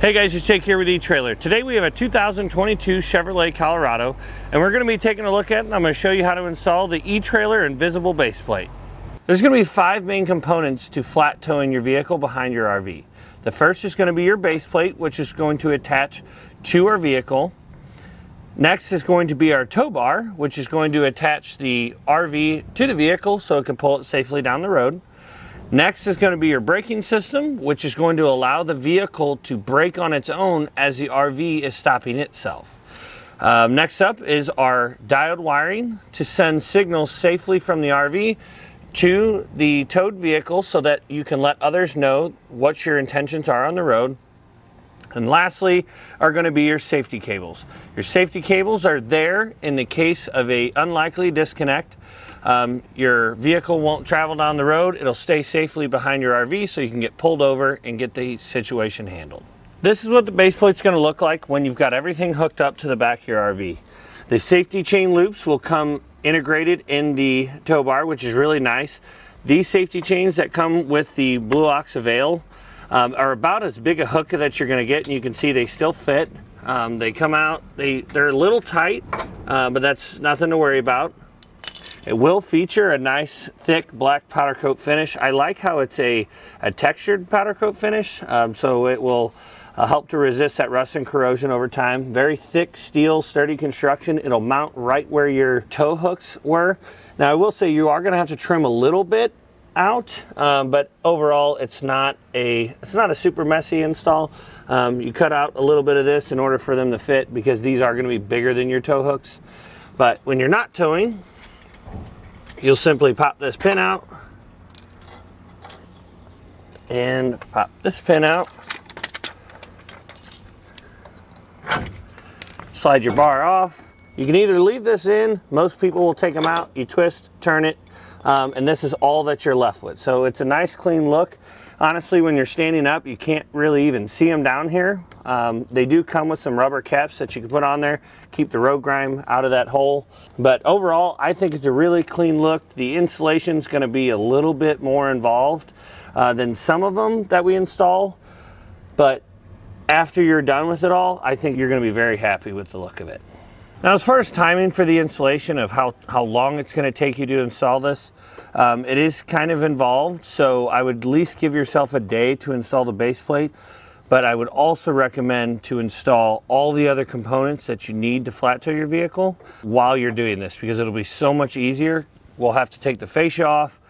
Hey guys, it's Jake here with eTrailer. Today we have a 2022 Chevrolet Colorado, and we're going to be taking a look at it, and I'm going to show you how to install the eTrailer invisible base plate. There's going to be 5 main components to flat towing your vehicle behind your RV. The first is going to be your base plate, which is going to attach to our vehicle. Next is going to be our tow bar, which is going to attach the RV to the vehicle so it can pull it safely down the road. Next is going to be your braking system, which is going to allow the vehicle to brake on its own as the RV is stopping itself. Next up is our diode wiring to send signals safely from the RV to the towed vehicle so that you can let others know what your intentions are on the road. And lastly are going to be your safety cables. Your safety cables are there in the case of an unlikely disconnect. Your vehicle won't travel down the road. It'll stay safely behind your RV so you can get pulled over and get the situation handled. This is what the base plate's going to look like when you've got everything hooked up to the back of your RV. The safety chain loops will come integrated in the tow bar, which is really nice. These safety chains that come with the Blue Ox Avail are about as big a hook that you're going to get, and you can see they still fit. They come out, they're a little tight, but that's nothing to worry about. It will feature a nice thick black powder coat finish. I like how it's a textured powder coat finish, so it will help to resist that rust and corrosion over time. Very thick steel, sturdy construction. It'll mount right where your tow hooks were. Now I will say you are going to have to trim a little bit out, but overall it's not a super messy install. You cut out a little bit of this in order for them to fit because these are going to be bigger than your tow hooks. But when you're not towing, you'll simply pop this pin out and pop this pin out. Slide your bar off. You can either leave this in, most people will take them out, you twist, turn it, and this is all that you're left with. So it's a nice clean look. Honestly, when you're standing up, you can't really even see them down here. They do come with some rubber caps that you can put on there, keep the road grime out of that hole. But overall, I think it's a really clean look. The installation is going to be a little bit more involved than some of them that we install. But after you're done with it all, I think you're going to be very happy with the look of it. Now, as far as timing for the installation of how long it's going to take you to install this, it is kind of involved, so I would at least give yourself a day to install the base plate, but I would also recommend to install all the other components that you need to flat tow your vehicle while you're doing this, because it'll be so much easier. We'll have to take the fascia off.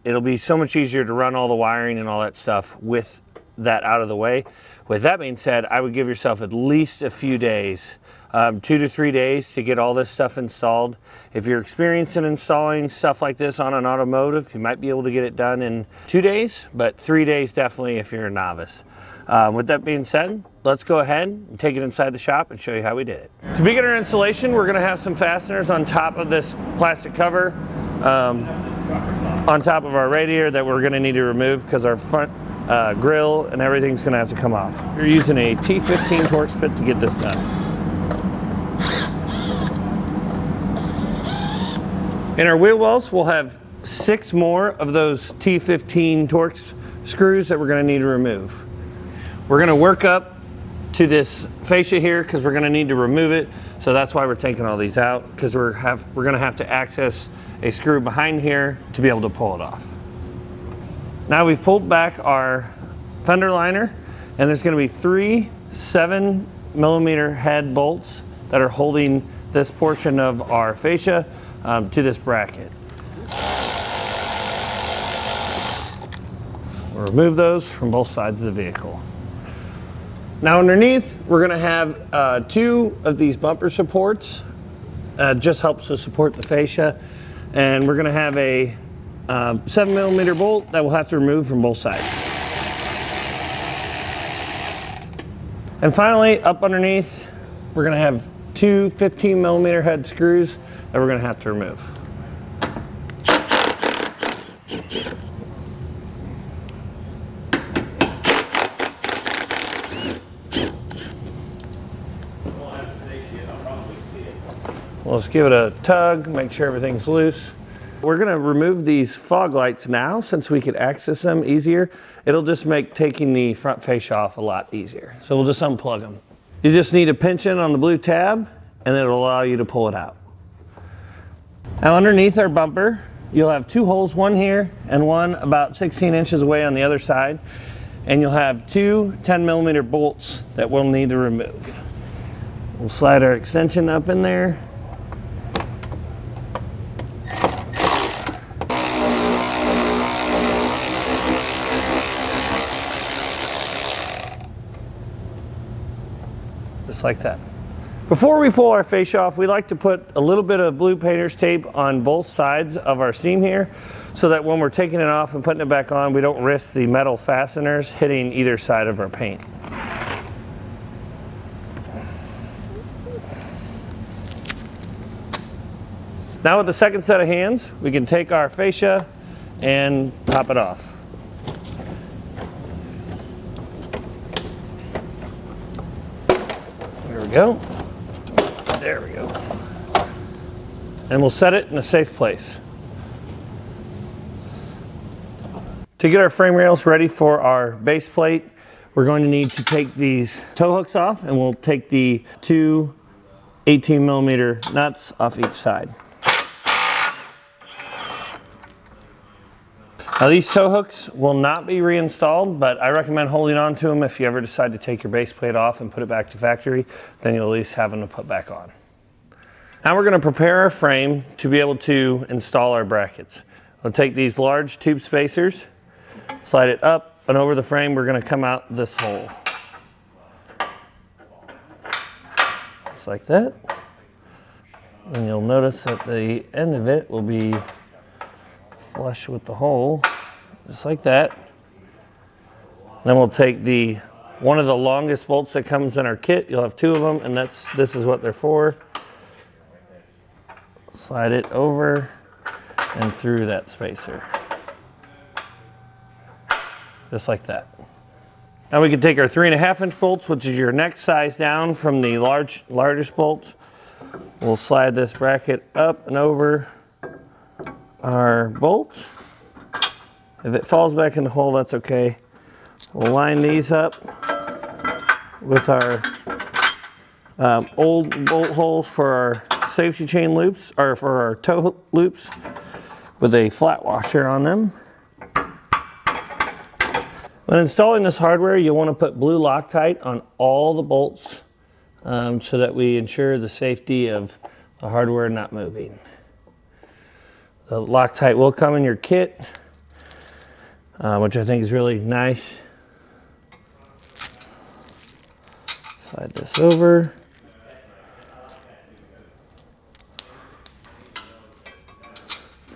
It'll be so much easier to run all the wiring and all that stuff with that out of the way. With that being said, I would give yourself at least a few days, 2 to 3 days to get all this stuff installed. If you're experienced in installing stuff like this on an automotive, you might be able to get it done in 2 days, but 3 days definitely if you're a novice. With that being said, let's go ahead and take it inside the shop and show you how we did it. To begin our installation, we're going to have some fasteners on top of this plastic cover on top of our radiator that we're going to need to remove because our front grill and everything's going to have to come off. We're using a T15 Torx bit to get this done. In our wheel wells, we'll have 6 more of those T15 Torx screws that we're going to need to remove. We're going to work up to this fascia here because we're going to need to remove it. So that's why we're taking all these out, because we're going to have to access a screw behind here to be able to pull it off. Now we've pulled back our fender liner, and there's going to be 3 7mm head bolts that are holding this portion of our fascia to this bracket. We'll remove those from both sides of the vehicle. Now underneath, we're going to have 2 of these bumper supports. Just helps to support the fascia, and we're going to have a 7mm bolt that we'll have to remove from both sides. And finally, up underneath, we're going to have 2 15mm head screws that we're going to have to remove. We'll just give it a tug, make sure everything's loose. We're going to remove these fog lights now since we could access them easier. It'll just make taking the front fascia off a lot easier. So we'll just unplug them. You just need to pinch in on the blue tab and it'll allow you to pull it out. Now underneath our bumper, you'll have two holes, one here and one about 16 inches away on the other side. And you'll have two 10mm bolts that we'll need to remove. We'll slide our extension up in there. Just like that. Before we pull our fascia off, we like to put a little bit of blue painter's tape on both sides of our seam here so that when we're taking it off and putting it back on, we don't risk the metal fasteners hitting either side of our paint. Now with the second set of hands, we can take our fascia and pop it off. There we go. There we go. And we'll set it in a safe place. To get our frame rails ready for our base plate, we're going to need to take these tow hooks off, and we'll take the two 18mm nuts off each side. Now these tow hooks will not be reinstalled, but I recommend holding on to them if you ever decide to take your base plate off and put it back to factory, then you'll at least have them to put back on. Now we're going to prepare our frame to be able to install our brackets. We'll take these large tube spacers, slide it up and over the frame. We're going to come out this hole. Just like that. And you'll notice that the end of it will be flush with the hole, just like that. Then we'll take one of the longest bolts that comes in our kit. You'll have two of them, and this is what they're for. Slide it over and through that spacer, just like that. Now we can take our 3.5-inch bolts, which is your next size down from the largest bolts. We'll slide this bracket up and over our bolts. If it falls back in the hole, that's okay. We'll line these up with our old bolt holes for our safety chain loops, or for our tow loops, with a flat washer on them. When installing this hardware, you'll want to put blue Loctite on all the bolts so that we ensure the safety of the hardware not moving. The Loctite will come in your kit, which I think is really nice. Slide this over.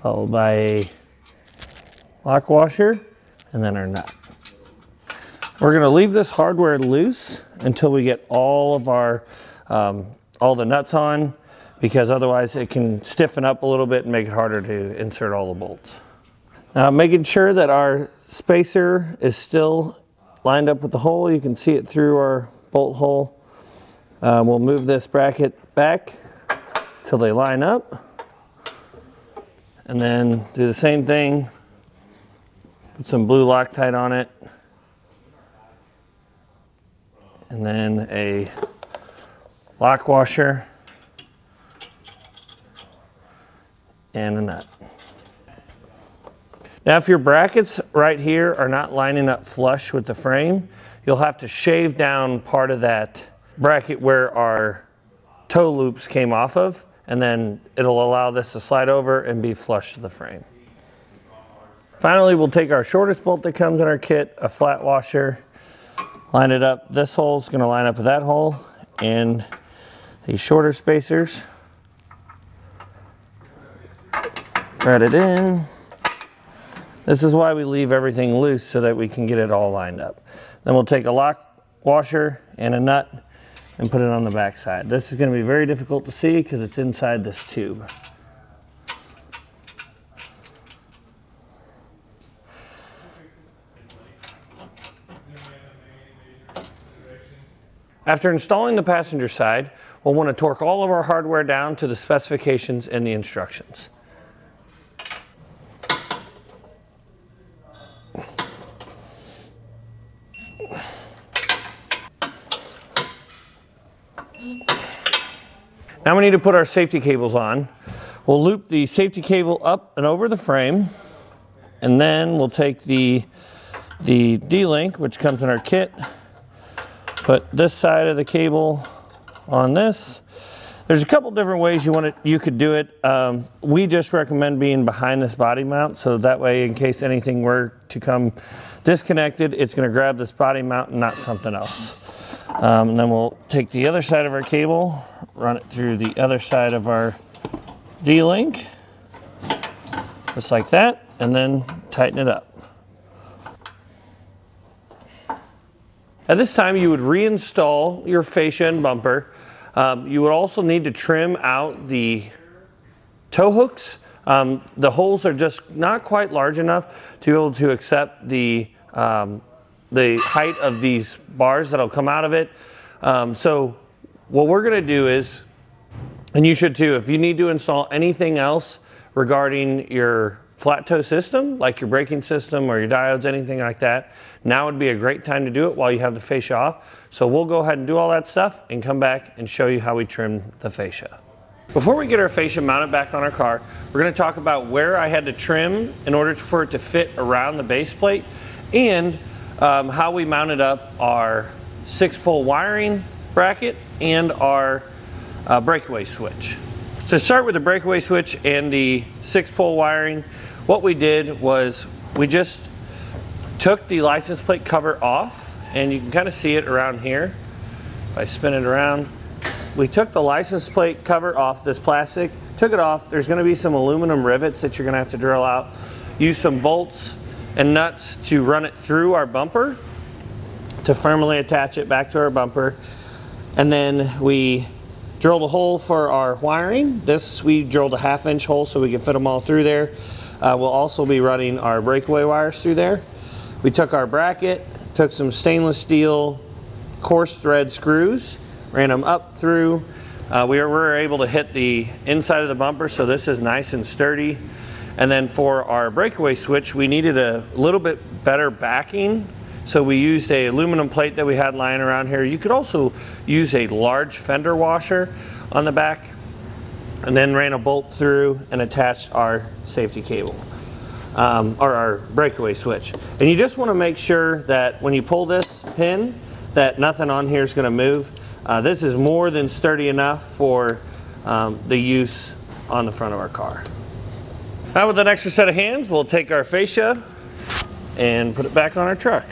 Followed by a lock washer and then our nut. We're going to leave this hardware loose until we get all of our all the nuts on, because otherwise it can stiffen up a little bit and make it harder to insert all the bolts. Now, making sure that our spacer is still lined up with the hole, you can see it through our bolt hole. We'll move this bracket back till they line up, and then do the same thing. Put some blue Loctite on it, and then a lock washer and a nut. Now, if your brackets right here are not lining up flush with the frame, you'll have to shave down part of that bracket where our toe loops came off of, and then it'll allow this to slide over and be flush to the frame. Finally, we'll take our shortest bolt that comes in our kit, a flat washer, line it up. This hole is going to line up with that hole, and these shorter spacers. Thread it in. This is why we leave everything loose, so that we can get it all lined up. Then we'll take a lock washer and a nut and put it on the back side. This is going to be very difficult to see because it's inside this tube. After installing the passenger side, we'll want to torque all of our hardware down to the specifications and the instructions. Now we need to put our safety cables on. We'll loop the safety cable up and over the frame, and then we'll take the D-link, which comes in our kit, put this side of the cable on this. There's a couple different ways you could do it. We just recommend being behind this body mount, so that way in case anything were to come disconnected, it's going to grab this body mount and not something else. And then we'll take the other side of our cable, run it through the other side of our D-link, just like that, and then tighten it up. At this time, you would reinstall your fascia and bumper. You would also need to trim out the tow hooks. The holes are just not quite large enough to be able to accept the height of these bars that'll come out of it. So what we're gonna do is, and you should too, if you need to install anything else regarding your flat tow system, like your braking system or your diodes, anything like that, now would be a great time to do it while you have the fascia off. So we'll go ahead and do all that stuff and come back and show you how we trim the fascia. Before we get our fascia mounted back on our car, we're going to talk about where I had to trim in order for it to fit around the base plate, and how we mounted up our 6-pole wiring bracket and our breakaway switch. To start with the breakaway switch and the 6-pole wiring, what we did was we just took the license plate cover off, and you can kind of see it around here. If I spin it around, we took the license plate cover off, this plastic, took it off. There's going to be some aluminum rivets that you're going to have to drill out. Use some bolts and nuts to run it through our bumper to firmly attach it back to our bumper. And then we drilled a hole for our wiring. This, we drilled a 1/2-inch hole so we can fit them all through there. We'll also be running our breakaway wires through there. We took our bracket, took some stainless steel coarse thread screws, ran them up through. We were able to hit the inside of the bumper, so this is nice and sturdy. And then for our breakaway switch, we needed a little bit better backing, so we used a aluminum plate that we had lying around here. You could also use a large fender washer on the back, and then ran a bolt through and attached our safety cable, or our breakaway switch. And you just want to make sure that when you pull this pin, that nothing on here is going to move. This is more than sturdy enough for the use on the front of our car. Now with an extra set of hands, we'll take our fascia and put it back on our truck.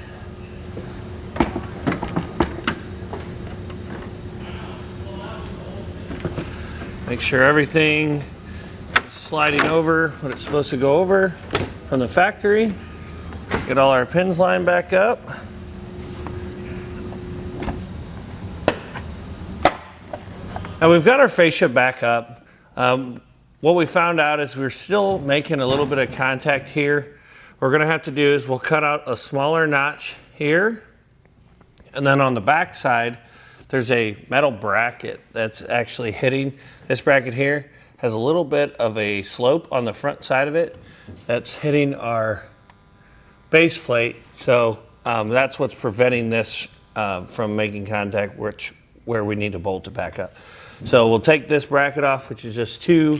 Make sure everything is sliding over what it's supposed to go over from the factory. Get all our pins lined back up. Now we've got our fascia back up. What we found out is we're still making a little bit of contact here. What we're gonna have to do is we'll cut out a smaller notch here, and then on the back side, there's a metal bracket that's actually hitting. This bracket here has a little bit of a slope on the front side of it that's hitting our base plate. So that's what's preventing this from making contact, where we need to bolt it back up. So we'll take this bracket off, which is just 2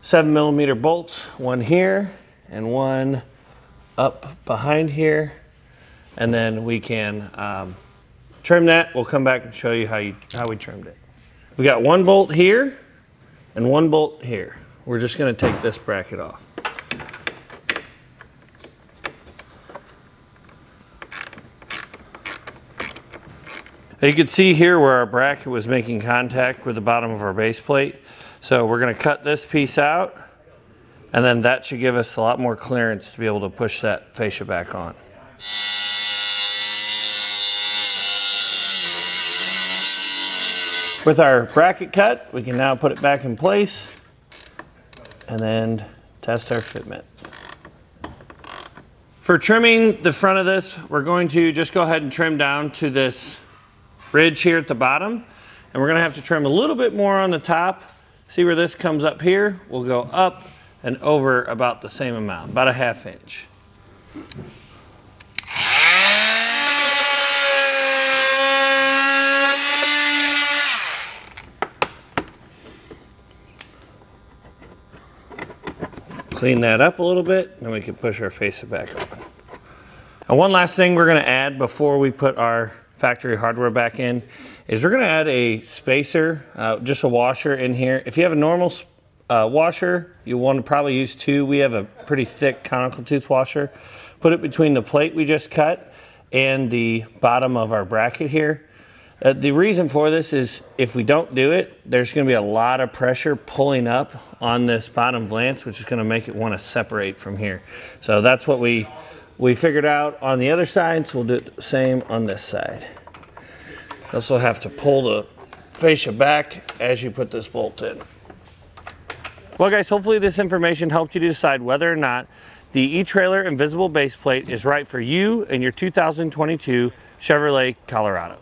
7mm bolts, one here and one up behind here. And then we can trim that. We'll come back and show you how we trimmed it. We got one bolt here and one bolt here. We're just going to take this bracket off. You can see here where our bracket was making contact with the bottom of our base plate. So we're going to cut this piece out, and then that should give us a lot more clearance to be able to push that fascia back on. With our bracket cut, we can now put it back in place and then test our fitment. For trimming the front of this, we're going to just go ahead and trim down to this ridge here at the bottom, and we're going to have to trim a little bit more on the top. See where this comes up here? We'll go up and over about the same amount, about a 1/2 inch. Clean that up a little bit, then we can push our face back open. And one last thing we're going to add before we put our factory hardware back in is we're going to add a spacer, just a washer in here. If you have a normal washer, you want to probably use 2. We have a pretty thick conical tooth washer. Put it between the plate we just cut and the bottom of our bracket here. The reason for this is if we don't do it, there's going to be a lot of pressure pulling up on this bottom valance, which is going to make it want to separate from here. So that's what we figured out on the other side, so we'll do it the same on this side. You also have to pull the fascia back as you put this bolt in. Well guys, hopefully this information helped you to decide whether or not the eTrailer Invisible Base Plate is right for you and your 2022 Chevrolet Colorado.